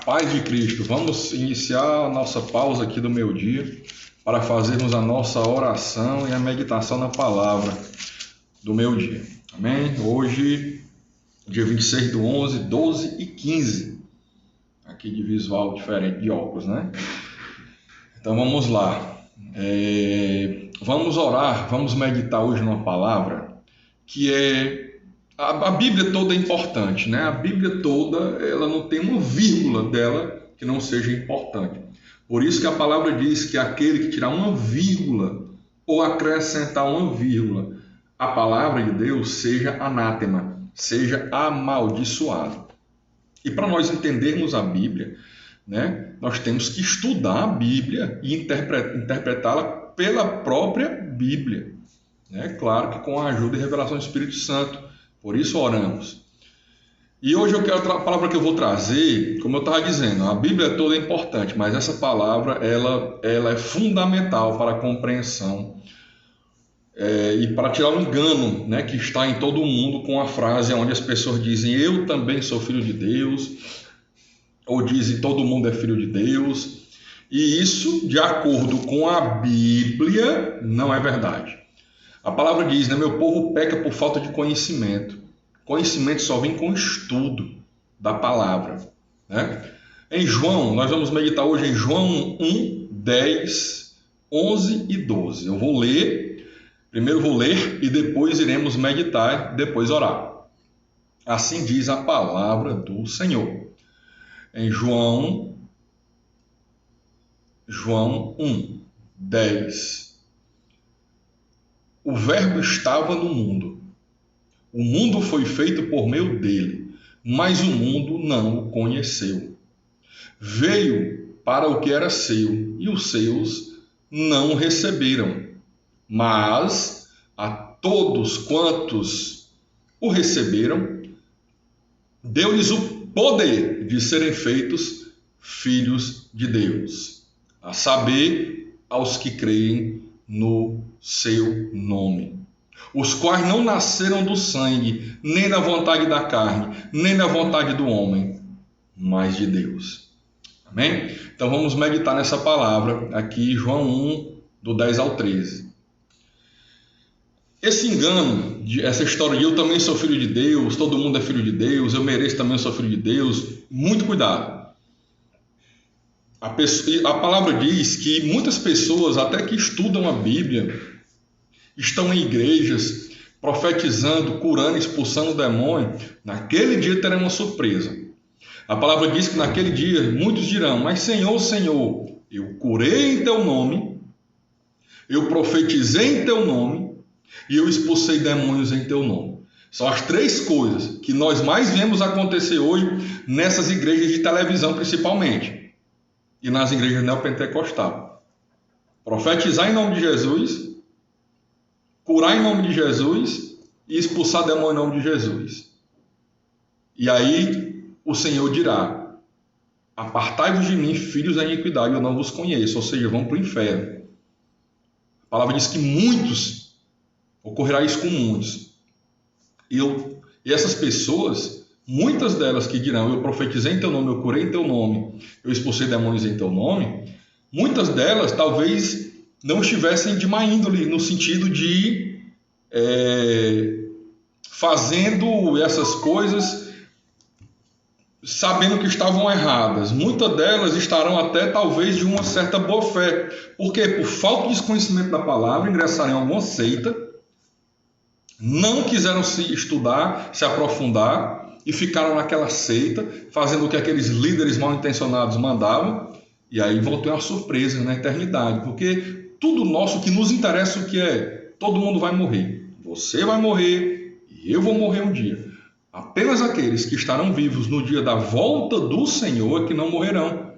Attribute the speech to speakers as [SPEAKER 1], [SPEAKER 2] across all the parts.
[SPEAKER 1] Paz de Cristo, vamos iniciar a nossa pausa aqui do meu dia para fazermos a nossa oração e a meditação na palavra do meu dia. Amém? Hoje, dia 26/11, 12h15, aqui de visual diferente de óculos, né? Então vamos lá. Vamos orar, vamos meditar hoje numa palavra que a Bíblia toda é importante, né? A Bíblia toda, ela não tem uma vírgula dela que não seja importante. Por isso que a palavra diz que aquele que tirar uma vírgula ou acrescentar uma vírgula à palavra de Deus seja anátema, seja amaldiçoado. E para nós entendermos a Bíblia, né, nós temos que estudar a Bíblia e interpretá-la pela própria Bíblia. Né? Claro que com a ajuda e revelação do Espírito Santo. Por isso oramos. E hoje a palavra que eu vou trazer, como eu estava dizendo, a Bíblia toda é importante, mas essa palavra ela é fundamental para a compreensão e para tirar o engano, né, que está em todo o mundo com a frase onde as pessoas dizem eu também sou filho de Deus, ou dizem todo mundo é filho de Deus. E isso, de acordo com a Bíblia, não é verdade. A palavra diz, né, meu povo peca por falta de conhecimento. Conhecimento só vem com estudo da palavra. Né? Em João, nós vamos meditar hoje em João 1, 10, 11 e 12. Eu vou ler, primeiro vou ler e depois iremos meditar, depois orar. Assim diz a palavra do Senhor. Em João 1, 10. O verbo estava no mundo. O mundo foi feito por meio dele, mas o mundo não o conheceu. Veio para o que era seu, e os seus não o receberam. Mas a todos quantos o receberam, deu-lhes o poder de serem feitos filhos de Deus, a saber, aos que creem no seu nome, os quais não nasceram do sangue, nem da vontade da carne, nem da vontade do homem, mas de Deus. Amém? Então vamos meditar nessa palavra aqui, João 1, do 10 ao 13. Esse engano, essa história de eu também sou filho de Deus, todo mundo é filho de Deus, eu mereço também, eu sou filho de Deus, muito cuidado. A palavra diz que muitas pessoas, até que estudam a Bíblia, estão em igrejas profetizando, curando, expulsando o demônio. Naquele dia terão uma surpresa. A palavra diz que naquele dia muitos dirão, mas Senhor, Senhor, eu curei em teu nome, eu profetizei em teu nome e eu expulsei demônios em teu nome. São as três coisas que nós mais vemos acontecer hoje nessas igrejas de televisão principalmente. E nas igrejas neopentecostais. Profetizar em nome de Jesus, curar em nome de Jesus e expulsar demônio em nome de Jesus. E aí o Senhor dirá, apartai-vos de mim, filhos da iniquidade, eu não vos conheço, ou seja, vão para o inferno. A palavra diz que muitos, ocorrerá isso com muitos. E essas pessoas, muitas delas que dirão, eu profetizei em teu nome, eu curei em teu nome, eu expulsei demônios em teu nome, muitas delas talvez não estivessem de má índole, no sentido de fazendo essas coisas sabendo que estavam erradas. Muitas delas estarão até talvez de uma certa boa fé. Por quê? Por falta de desconhecimento da palavra, ingressaram em alguma seita, não quiseram se estudar, se aprofundar, e ficaram naquela seita, fazendo o que aqueles líderes mal intencionados mandavam, e aí vão ter uma surpresa na eternidade, porque tudo nosso, que nos interessa o que é, todo mundo vai morrer. Você vai morrer, e eu vou morrer um dia. Apenas aqueles que estarão vivos no dia da volta do Senhor é que não morrerão.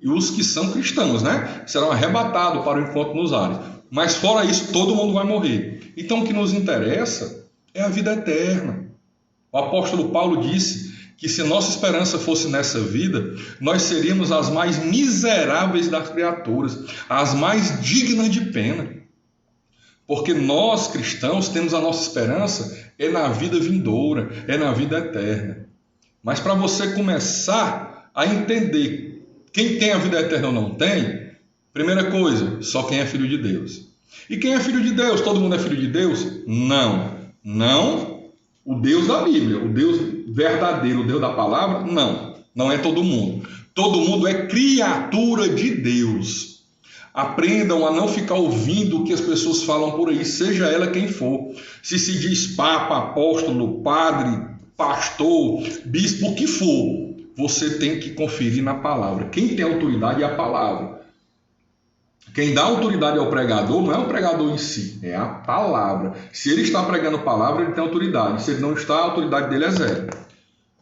[SPEAKER 1] E os que são cristãos, né? Serão arrebatados para o encontro nos ares. Mas fora isso, todo mundo vai morrer. Então o que nos interessa é a vida eterna. O apóstolo Paulo disse que se nossa esperança fosse nessa vida, nós seríamos as mais miseráveis das criaturas, as mais dignas de pena. Porque nós, cristãos, temos a nossa esperança na vida vindoura, na vida eterna. Mas para você começar a entender quem tem a vida eterna ou não tem, primeira coisa, só quem é filho de Deus. E quem é filho de Deus? Todo mundo é filho de Deus? Não. Não o Deus da Bíblia, o Deus verdadeiro, o Deus da palavra, não. Não é todo mundo. Todo mundo é criatura de Deus. Aprendam a não ficar ouvindo o que as pessoas falam por aí, seja ela quem for. Se diz papa, apóstolo, padre, pastor, bispo, o que for, você tem que conferir na palavra. Quem tem autoridade é a palavra. Quem dá autoridade ao pregador não é o pregador em si, é a palavra. Se ele está pregando palavra, ele tem autoridade. Se ele não está, a autoridade dele é zero.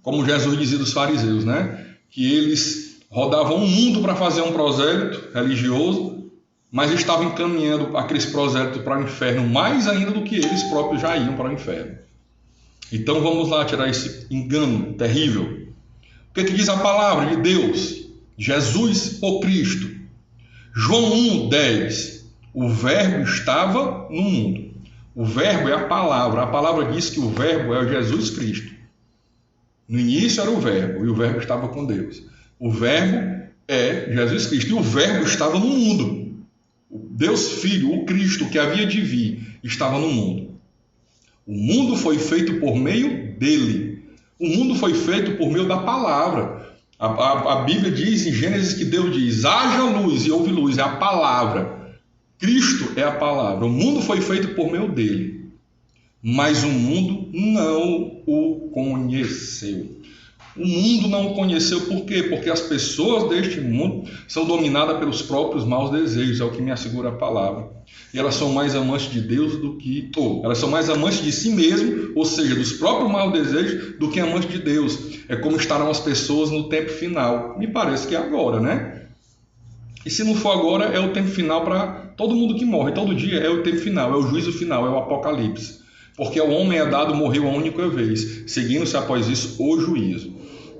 [SPEAKER 1] Como Jesus dizia dos fariseus, né? Que eles rodavam o mundo para fazer um prosélito religioso, mas estavam encaminhando aqueles prosélitos para o inferno mais ainda do que eles próprios já iam para o inferno. Então vamos lá tirar esse engano terrível. O que diz a palavra de Deus? Jesus, o Cristo. João 1,10. O verbo estava no mundo. O verbo é a palavra. A palavra diz que o verbo é o Jesus Cristo. No início era o verbo, e o verbo estava com Deus. O verbo é Jesus Cristo, e o verbo estava no mundo. O Deus Filho, o Cristo que havia de vir, estava no mundo. O mundo foi feito por meio dele. O mundo foi feito por meio da palavra. A Bíblia diz em Gênesis que Deus diz, haja luz e houve luz, é a palavra. Cristo é a palavra. O mundo foi feito por meio dele, mas o mundo não o conheceu. O mundo não o conheceu por quê? Porque as pessoas deste mundo são dominadas pelos próprios maus desejos, é o que me assegura a palavra. E elas são mais amantes de Deus do que... elas são mais amantes de si mesmo, ou seja, dos próprios maus desejos, do que amantes de Deus. É como estarão as pessoas no tempo final. Me parece que é agora, né? E se não for agora, é o tempo final para todo mundo que morre. Todo dia é o tempo final, é o juízo final, é o apocalipse. Porque ao homem é dado morrer uma única vez, seguindo-se após isso o juízo.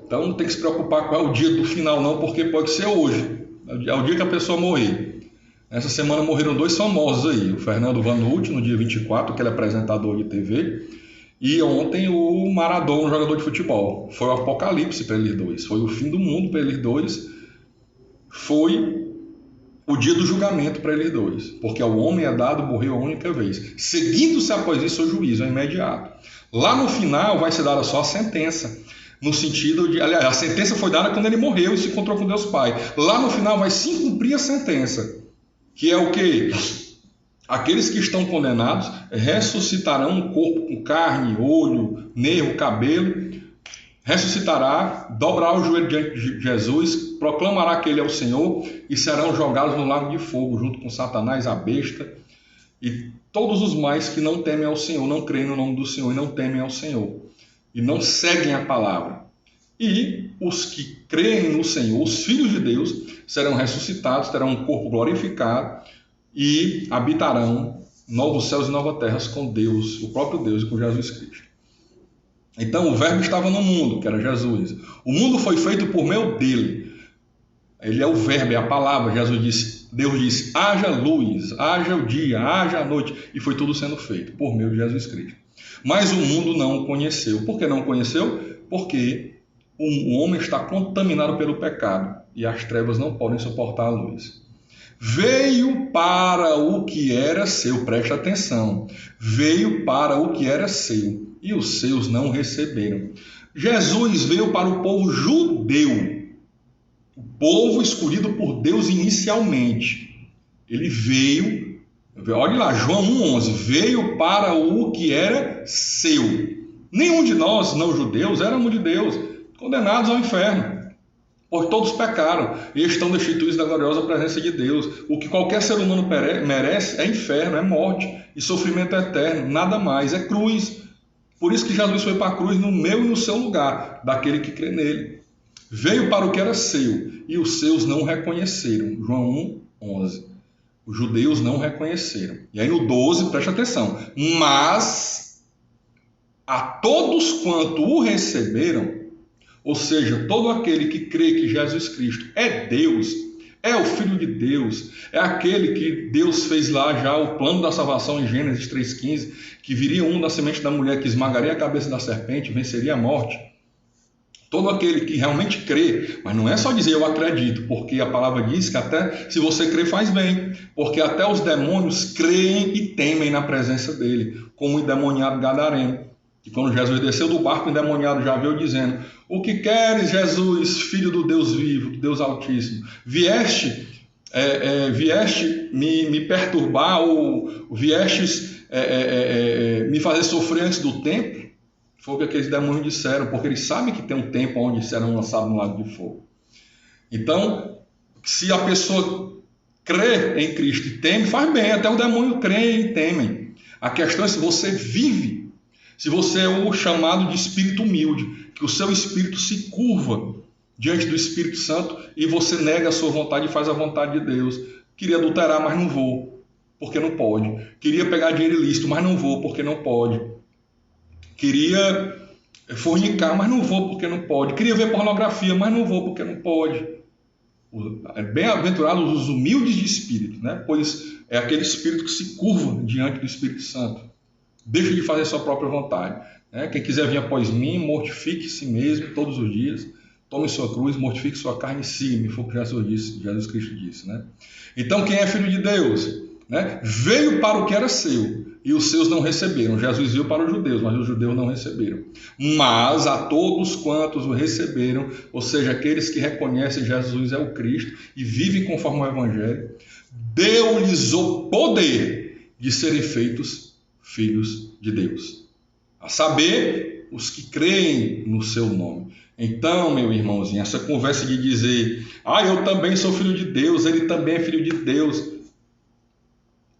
[SPEAKER 1] Então não tem que se preocupar qual é o dia do final não, porque pode ser hoje. É o dia que a pessoa morrer. Essa semana morreram 2 famosos aí. O Fernando Vanucci, no dia 24, que ele é apresentador de TV. E ontem o Maradona, jogador de futebol. Foi o apocalipse para eles dois. Foi o fim do mundo para eles dois. Foi o dia do julgamento para eles dois. Porque ao homem é dado morrer uma única vez. Seguindo-se após isso o juízo, é imediato. Lá no final vai ser dada só a sentença. No sentido de... Aliás, a sentença foi dada quando ele morreu e se encontrou com Deus Pai. Lá no final vai se cumprir a sentença. Que é o quê? Aqueles que estão condenados ressuscitarão um corpo com carne, olho, nervo, cabelo. Ressuscitará, dobrará o joelho diante de Jesus, proclamará que ele é o Senhor e serão jogados no lago de fogo, junto com Satanás, a besta, e todos os mais que não temem ao Senhor, não creem no nome do Senhor e não temem ao Senhor. E não seguem a palavra. E os que creem no Senhor, os filhos de Deus, serão ressuscitados, terão um corpo glorificado e habitarão novos céus e novas terras com Deus, o próprio Deus e com Jesus Cristo. Então o verbo estava no mundo, que era Jesus. O mundo foi feito por meio dele. Ele é o verbo, é a palavra. Deus disse, haja luz, haja o dia, haja a noite. E foi tudo sendo feito por meio de Jesus Cristo. Mas o mundo não o conheceu. Por que não o conheceu? Porque o homem está contaminado pelo pecado e as trevas não podem suportar a luz. Veio para o que era seu, presta atenção, veio para o que era seu e os seus não receberam. Jesus veio para o povo judeu, o povo escolhido por Deus inicialmente. Ele veio, olhe lá, João 1,11, veio para o que era seu. Nenhum de nós, não judeus, éramos de Deus, condenados ao inferno. Pois todos pecaram e estão destituídos da gloriosa presença de Deus. O que qualquer ser humano merece é inferno, é morte e sofrimento eterno, nada mais, é cruz. Por isso que Jesus foi para a cruz no meu e no seu lugar, daquele que crê nele. Veio para o que era seu e os seus não reconheceram. João 1,11. Os judeus não reconheceram. E aí no 12, preste atenção. Mas a todos quanto o receberam, ou seja, todo aquele que crê que Jesus Cristo é Deus, é o Filho de Deus, é aquele que Deus fez lá já o plano da salvação em Gênesis 3,15, que viria um da semente da mulher que esmagaria a cabeça da serpente, venceria a morte. Todo aquele que realmente crê, mas não é só dizer eu acredito, porque a palavra diz que até se você crê faz bem, porque até os demônios creem e temem na presença dele, como o endemoniado gadareno, que quando Jesus desceu do barco, o endemoniado já veio dizendo: o que queres, Jesus, filho do Deus vivo, do Deus Altíssimo? Vieste me perturbar, ou viestes me fazer sofrer antes do tempo? Foi o que aqueles demônios disseram, porque eles sabem que tem um tempo onde serão lançados no lago de fogo. Então, se a pessoa crê em Cristo e teme, faz bem, até o demônio crê e temem. A questão é se você vive, se você é o chamado de espírito humilde, que o seu espírito se curva diante do Espírito Santo e você nega a sua vontade e faz a vontade de Deus. Queria adulterar, mas não vou, porque não pode. Queria pegar dinheiro ilícito, mas não vou, porque não pode. Queria fornicar, mas não vou porque não pode. Queria ver pornografia, mas não vou porque não pode. Bem-aventurados os humildes de espírito, né? Pois é aquele espírito que se curva diante do Espírito Santo. Deixa de fazer sua própria vontade. Né? Quem quiser vir após mim, mortifique si mesmo todos os dias. Tome sua cruz, mortifique sua carne e siga-me. Foi o que Jesus Cristo disse. Né? Então, quem é filho de Deus? Né? Veio para o que era seu e os seus não receberam. Jesus veio para os judeus, mas os judeus não receberam. Mas a todos quantos o receberam, ou seja, aqueles que reconhecem Jesus é o Cristo e vivem conforme o Evangelho, deu-lhes o poder de serem feitos filhos de Deus. A saber, os que creem no seu nome. Então, meu irmãozinho, essa conversa de dizer: eu também sou filho de Deus, ele também é filho de Deus.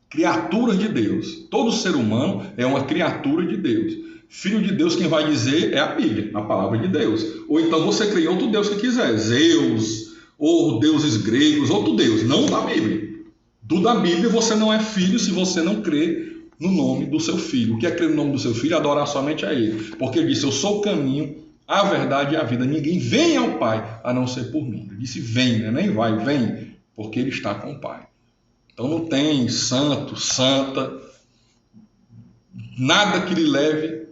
[SPEAKER 1] Criatura de Deus. Todo ser humano é uma criatura de Deus. Filho de Deus, quem vai dizer é a Bíblia, a palavra de Deus. Ou então você cria outro Deus que quiser, Zeus, ou deuses gregos, outro Deus, não da Bíblia. Do da Bíblia você não é filho se você não crê no nome do seu filho. O que é crer no nome do seu filho? Adorar somente a ele. Porque ele disse: eu sou o caminho, a verdade e a vida. Ninguém vem ao Pai a não ser por mim. Ele disse: vem, né? Nem vai, vem, porque ele está com o Pai. Então não tem santo, santa, nada que lhe leve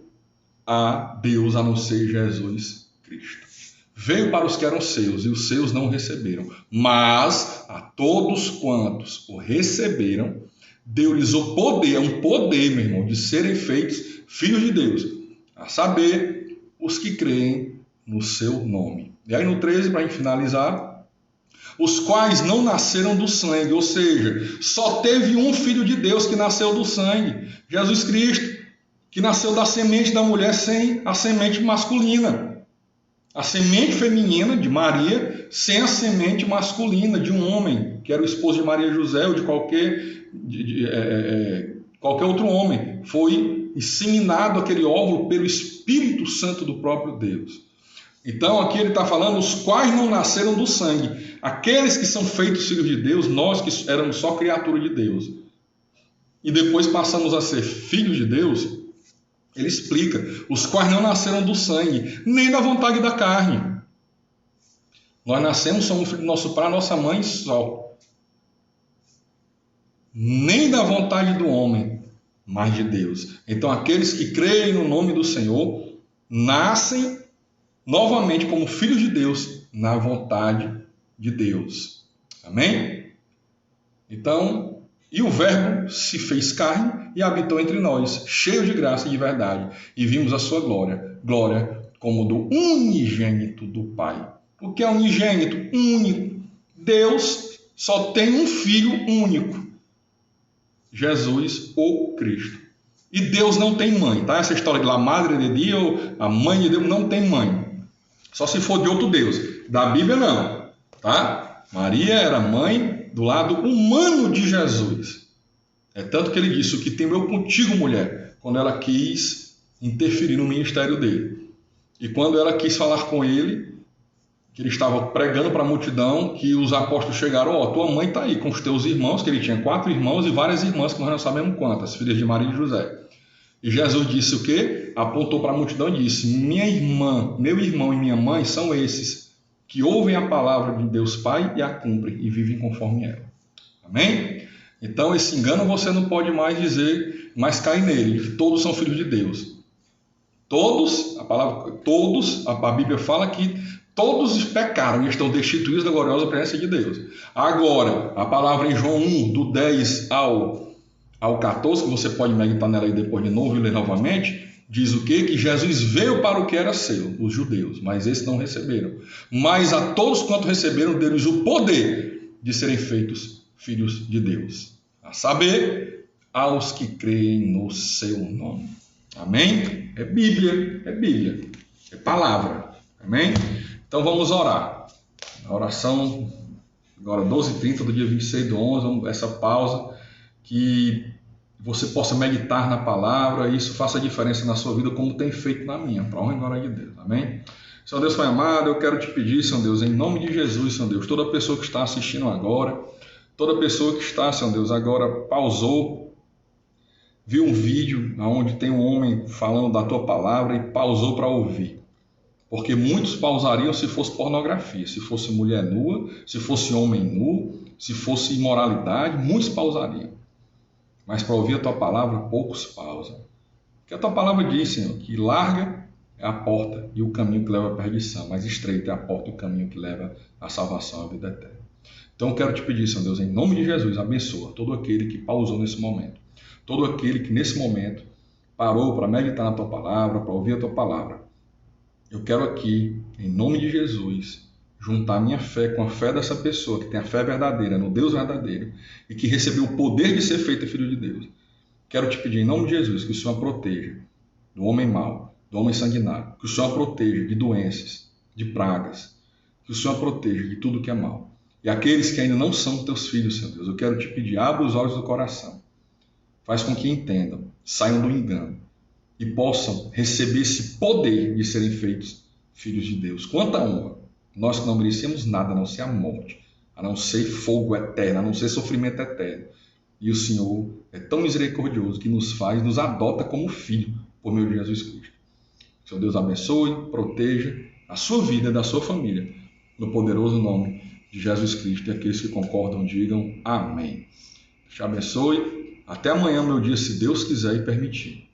[SPEAKER 1] a Deus a não ser Jesus Cristo. Veio para os que eram seus e os seus não receberam. Mas a todos quantos o receberam, deu-lhes o poder, é um poder, meu irmão, de serem feitos filhos de Deus. A saber, os que creem no seu nome. E aí no 13, para a gente finalizar: os quais não nasceram do sangue, ou seja, só teve um filho de Deus que nasceu do sangue, Jesus Cristo, que nasceu da semente da mulher sem a semente masculina. A semente feminina de Maria sem a semente masculina de um homem, que era o esposo de Maria José ou de qualquer outro homem. Foi inseminado aquele óvulo pelo Espírito Santo do próprio Deus. Então aqui ele está falando os quais não nasceram do sangue. Aqueles que são feitos filhos de Deus, nós que éramos só criatura de Deus, e depois passamos a ser filhos de Deus, ele explica: os quais não nasceram do sangue, nem da vontade da carne. Nós nascemos, somos filhos do nosso pai, nossa mãe só. Nem da vontade do homem, mas de Deus. Então aqueles que creem no nome do Senhor, nascem novamente como filhos de Deus, na vontade de Deus. Amém? Então, e o Verbo se fez carne e habitou entre nós, cheio de graça e de verdade, e vimos a sua glória, glória como do unigênito do Pai. O que é unigênito? Único. Deus só tem um filho único, Jesus, o Cristo. E Deus não tem mãe, tá? Essa história de la madre de Deus, a mãe de Deus, não tem mãe. Só se for de outro Deus. Da Bíblia não, tá? Maria era mãe do lado humano de Jesus. É tanto que ele disse: o que tenho eu contigo, mulher, quando ela quis interferir no ministério dele. E quando ela quis falar com ele, que ele estava pregando para a multidão, que os apóstolos chegaram: tua mãe está aí com os teus irmãos, que ele tinha 4 irmãos e várias irmãs, que nós não sabemos quantas, filhas de Maria e José. E Jesus disse o quê? Apontou para a multidão e disse: minha irmã, meu irmão e minha mãe são esses que ouvem a palavra de Deus Pai e a cumprem e vivem conforme ela. Amém? Então esse engano você não pode mais dizer, mais cair nele, que todos são filhos de Deus. Todos, a Bíblia fala que todos pecaram e estão destituídos da gloriosa presença de Deus. Agora, a palavra em João 1, do 10 ao 14, que você pode meditar nela aí depois de novo e ler novamente, diz o quê? Que Jesus veio para o que era seu, os judeus, mas esses não receberam. Mas a todos quanto receberam, deu-lhes o poder de serem feitos filhos de Deus. A saber, aos que creem no seu nome. Amém? É Bíblia, é palavra. Amém? Então vamos orar. A oração, agora 12h30 do dia 26/11, essa pausa, que você possa meditar na palavra e isso faça diferença na sua vida como tem feito na minha, para a honra e glória de Deus. Amém? Senhor Deus Pai amado, eu quero te pedir, Senhor Deus, em nome de Jesus, Senhor Deus, toda pessoa que está assistindo agora, toda pessoa que está, Senhor Deus, agora pausou, viu um vídeo onde tem um homem falando da tua palavra e pausou para ouvir. Porque muitos pausariam se fosse pornografia, se fosse mulher nua, se fosse homem nu, se fosse imoralidade, muitos pausariam. Mas para ouvir a tua palavra, poucos pausam. Porque a tua palavra diz, Senhor, que larga é a porta e o caminho que leva à perdição, mas estreita é a porta e o caminho que leva à salvação, à vida eterna. Então eu quero te pedir, Senhor Deus, em nome de Jesus, abençoa todo aquele que pausou nesse momento. Todo aquele que nesse momento parou para meditar na tua palavra, para ouvir a tua palavra. Eu quero aqui, em nome de Jesus, juntar a minha fé com a fé dessa pessoa que tem a fé verdadeira no Deus verdadeiro e que recebeu o poder de ser feito filho de Deus. Quero te pedir, em nome de Jesus, que o Senhor a proteja do homem mau, do homem sanguinário, que o Senhor a proteja de doenças, de pragas, que o Senhor a proteja de tudo que é mal. E aqueles que ainda não são teus filhos, Senhor Deus, eu quero te pedir, abre os olhos do coração. Faz com que entendam, saiam do engano e possam receber esse poder de serem feitos filhos de Deus. Quanta honra! Nós que não merecemos nada, a não ser a morte, a não ser fogo eterno, a não ser sofrimento eterno. E o Senhor é tão misericordioso que nos adota como filho por meio de Jesus Cristo. Que o Senhor Deus abençoe, proteja a sua vida e da sua família, no poderoso nome de Jesus Cristo. E aqueles que concordam, digam amém. Te abençoe. Até amanhã, meu dia, se Deus quiser e permitir.